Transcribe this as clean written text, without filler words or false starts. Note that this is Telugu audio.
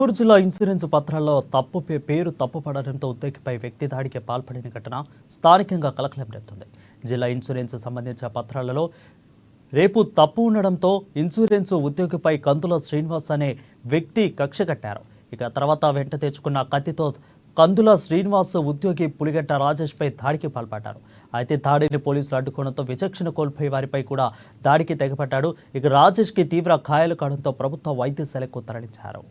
చిత్తూరు జిల్లా ఇన్సూరెన్స్ పత్రాల్లో పేరు తప్పుపడడంతో ఉద్యోగిపై వ్యక్తి దాడికి పాల్పడిన ఘటన స్థానికంగా కలకలం రేపుతుంది. జిల్లా ఇన్సూరెన్స్ సంబంధించిన పత్రాలలో రేపు తప్పు ఉండడంతో ఇన్సూరెన్స్ ఉద్యోగిపై కందుల శ్రీనివాస్ అనే వ్యక్తి కక్ష కట్టారు. ఇక తర్వాత వెంట తెచ్చుకున్న కత్తితో కందుల శ్రీనివాస్ ఉద్యోగి పులిగట్ట రాజేష్పై దాడికి పాల్పడ్డారు. అయితే దాడిని పోలీసులు అడ్డుకోవడంతో విచక్షణ కోల్పోయే వారిపై కూడా దాడికి తెగపడ్డాడు. ఇక రాజేష్కి తీవ్ర గాయాలు కావడంతో ప్రభుత్వ వైద్యశాలకు తరలించారు.